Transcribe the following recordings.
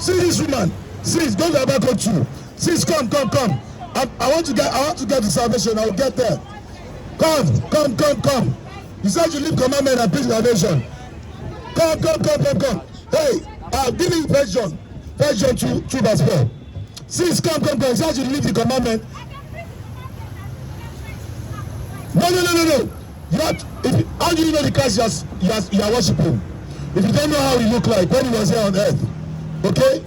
See this woman. Sis, go to Habakkuk 2. Sis, come. I want to get to salvation. I will get there. Come. You said you leave commandment and preach salvation. Come. Hey, I'll give you First John 2 verse 4. Sis, come. You said you leave the commandment. No. How do you know the Christ you are worshiping? If you don't know how he looked like when he was here on earth, okay?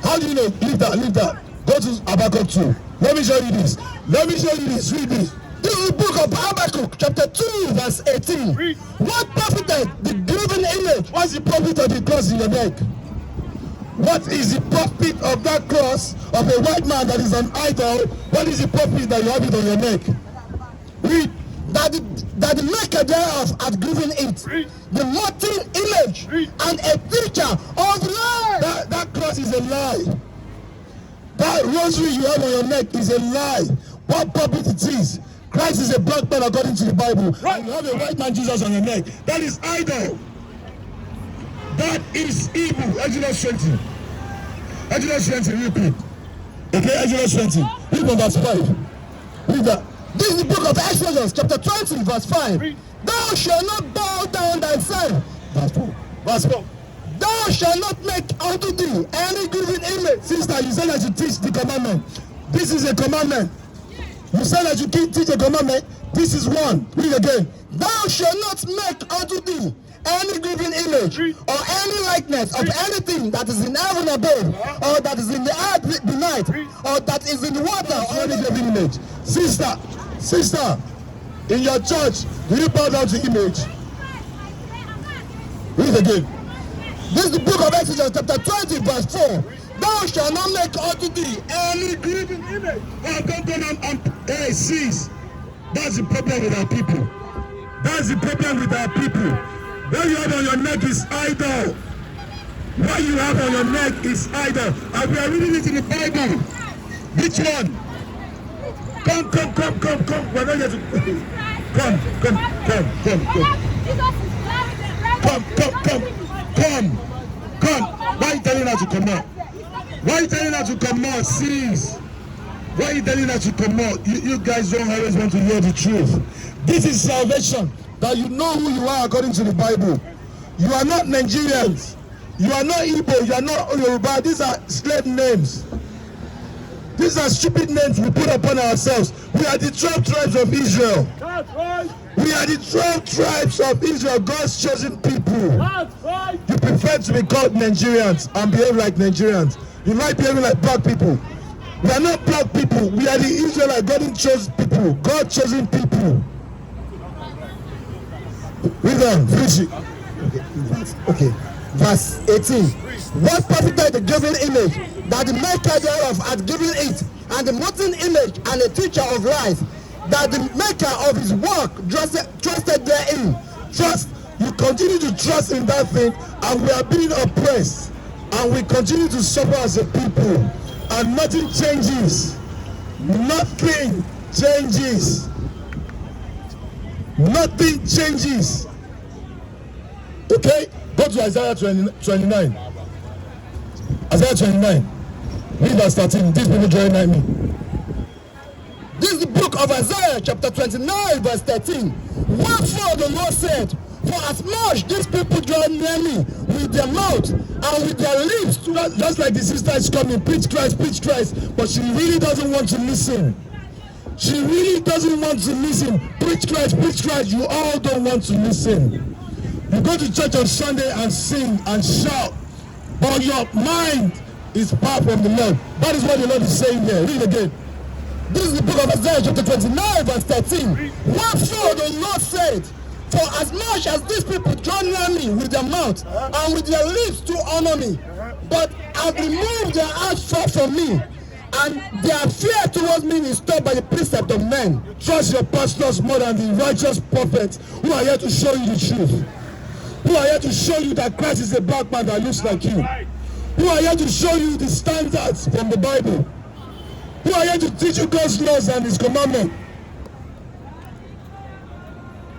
How do you know? Leave that. Go to Habakkuk 2. Let me show you this. Read this. This is the book of Habakkuk, chapter 2, verse 18. Read. What profited the graven image? What's the profit of the cross in your neck? What is the profit of that cross of a white man that is an idol? What is the profit that you have it on your neck? Read. That the maker thereof had given it. Read. The molten image. Read. And a picture of lie. That cross is a lie. That rosary you have on your neck is a lie. What profit it is? Christ is a black man according to the Bible. Right. And you have a white man Jesus on your neck. That is idol. That is evil. Exodus 20. Exodus 20, real quick. Okay, Exodus 20. Read from verse 5. Read that. This is the book of Exodus, chapter 20, verse 5. Read. Thou shalt not bow down thyself. Verse 4. Thou shalt not make unto thee any graven image. Sister, you said that you teach the commandment. This is a commandment. You said that you teach a commandment. This is one. Read again. Thou shalt not make unto thee any graven image or any likeness of anything that is in heaven above, or that is in the earth beneath, or that is in the water, or any graven image. Sister, in your church, do you bow down to image? Read again. This is the book of Exodus, chapter 20, verse 4. Thou shalt not make unto thee any graven image. Hey, sis, that's the problem with our people. What you have on your neck is idol. What you have on your neck is idol. And we are reading it in the Bible. Which one? Come. We're not here to... Come. Why are you telling her to come out? Sis? Why are you telling her to come out? You guys don't always want to hear the truth. This is salvation. That you know who you are according to the Bible. You are not Nigerians. You are not Igbo. You are not Yoruba. These are slave names. These are stupid names we put upon ourselves. We are the 12 tribes of Israel. We are the 12 tribes of Israel, God's chosen people. You prefer to be called Nigerians and behave like Nigerians. You like behaving like black people. We are not black people. We are the Israelites, God chosen people. God chosen people. Read on, finish it. Okay. Verse 18. What profited the graven image that the maker thereof had given it, and the molten image and a teacher of life, that the maker of his work trusted therein. You continue to trust in that thing, and we are being oppressed, and we continue to suffer as a people, and nothing changes. Nothing changes. Okay, go to Isaiah 29. Isaiah 29. Read verse 13. These people join me. This is the book of Isaiah, chapter 29, verse 13. Wherefore the Lord said, for as much these people draw near me with their mouth and with their lips, just like the sister is coming, preach Christ, but she really doesn't want to listen. Preach Christ, you all don't want to listen. You go to church on Sunday and sing and shout, but your mind is far from the Lord. That is what the Lord is saying here. Read again. This is the book of Isaiah, chapter 29, verse 13. Wherefore the Lord said, for as much as these people draw near me with their mouth and with their lips to honor me, but have removed their hearts far from me, and their fear towards me is stopped by the precept of men. Trust your pastors more than the righteous prophets who are here to show you the truth. Who are here to show you that Christ is a black man that looks like you. Who are here to show you the standards from the Bible. Who are here to teach you God's laws and His commandments.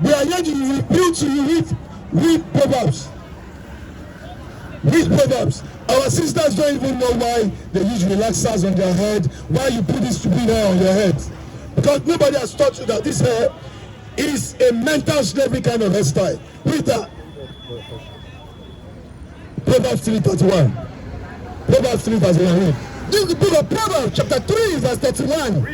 We are here to repeal to you, read Proverbs. Read Proverbs. Our sisters don't even know why they use relaxers on their head, why you put this stupid hair on your head. Because nobody has taught you that this hair is a mental slavery kind of hairstyle. Read that. Proverbs 3:31. Proverbs 3:31. This is the book of Proverbs, chapter 3, verse 31.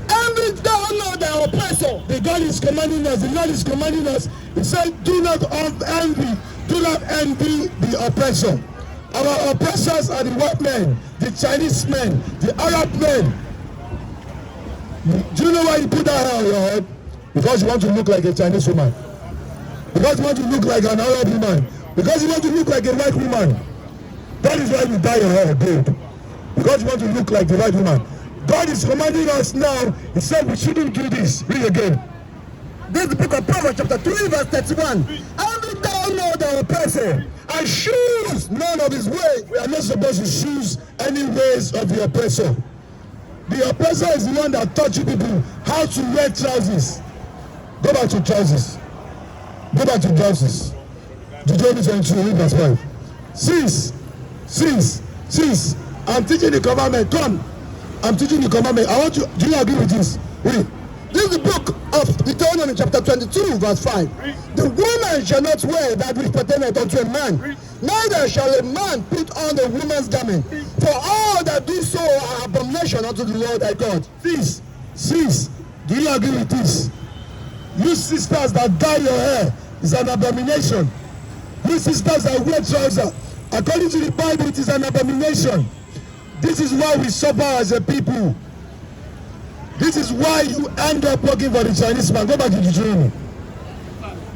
Envy thou not thy oppressor. The God is commanding us. The Lord is commanding us. He said, do not envy. Do not envy the oppressor. Our oppressors are the white men, the Chinese men, the Arab men. Do you know why you put that hair on your head? Because you want to look like a Chinese woman. Because you want to look like an Arab woman. Because you want to look like a white woman. That is why you dye your hair gold. Because you want to look like the white woman. God is commanding us now. He said we shouldn't do this. Read again. This is the book of Proverbs, chapter 3, verse 31. Envy thou not the oppressor, and choose none of his ways. We are not supposed to choose any ways of the oppressor. The oppressor is the one that taught you people how to wear trousers. Go back to trousers. Go back to trousers. Deuteronomy 22, verse 5. Since I'm teaching the commandment, come. I'm teaching the commandment. I want you. Do you agree with this? Read. This is the book of Deuteronomy, chapter 22, verse 5. The woman shall not wear that which pertaineth unto a man, neither shall a man put on a woman's garment. For all that do so are abomination unto the Lord thy God. Sis, do you agree with this? You sisters that dye your hair is an abomination. You sisters that wear trousers, according to the Bible, it is an abomination. This is why we suffer as a people. This is why you end up working for the Chinese man. Go back to Deuteronomy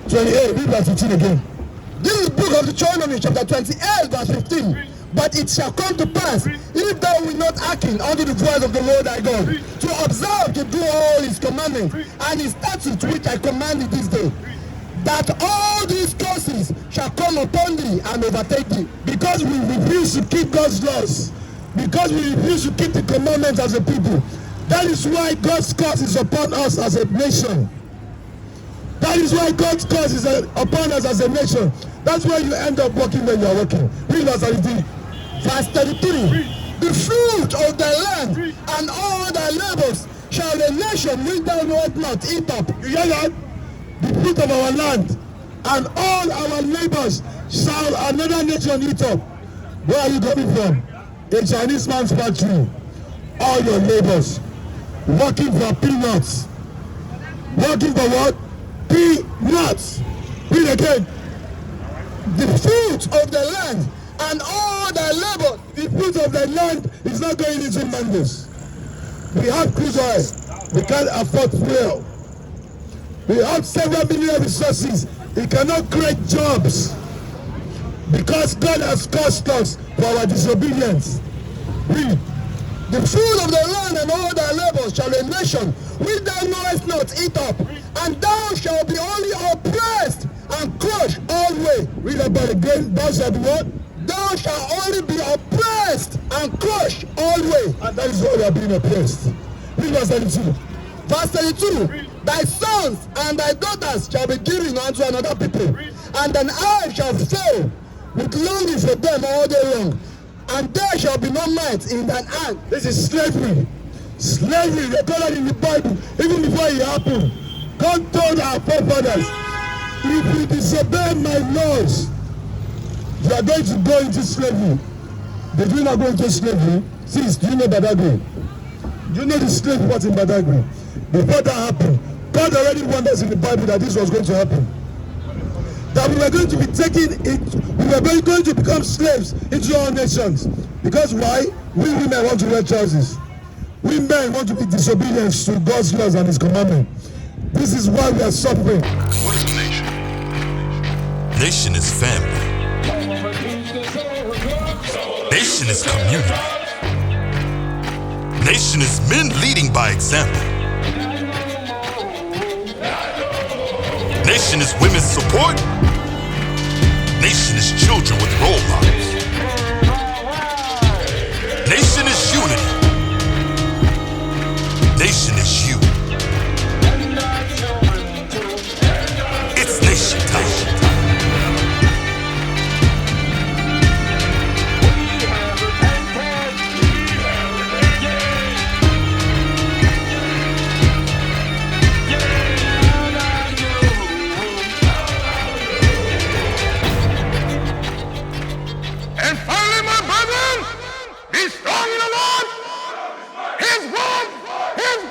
28, read verse 15 again. This is the book of Deuteronomy, chapter 28, verse 15. But it shall come to pass, if thou wilt not hearken unto the voice of the Lord thy God, to observe to do all his commandments and his statutes which I command thee this day, that all these curses shall come upon thee and overtake thee, because we refuse to keep God's laws, because we refuse to keep the commandments as a people. That is why God's curse is upon us as a nation. That is why God's curse is upon us as a nation. That's why you end up working when you are working. Read verse 33. Verse 33. The fruit of the land and all thy labors shall the nation which thou knowest not eat up. You hear that? The fruit of our land and all our labors shall another nation eat up. Where are you coming from? A Chinese man's factory. All your labors. Working for peanuts. Working for what? Peanuts. Read again. The fruit of the land and all thy labor. The fruit of the land is not going into mangoes. We have crude oil. We can't afford fuel. We have several million resources. We cannot create jobs because God has cursed us for our disobedience. Read. The fruit of the land and all thy labors shall a nation which thou knowest not eat up, and thou shalt be only oppressed and crushed all the way. Read about again. Thou shalt be what? Thou shalt only be oppressed and crushed all the way. And that is why we are being oppressed. Read verse 32. Verse 32. Thy sons and thy daughters shall be given unto another people, and thine eye shall fail with longing for them all day long. And there shall be no might in thine hand. This is slavery. Slavery recorded in the Bible, even before it happened. God told our forefathers, if you disobey my laws, you are going to go into slavery. Did you not go into slavery? Sis, do you know Badagry? Do you know the slave was in Badagry? Before that happened, God already warned us in the Bible that this was going to happen. That we were going to be taken into, we were going to become slaves into all nations. Because why? We women want to wear trousers. We men want to be disobedient to God's laws and his commandment. This is why we are suffering. What is a nation? Nation is family. Nation is community. Nation is men leading by example. Nation is women's support. Nation is children with role models. Nation is unity. Nation is you. It's nation time. His word, His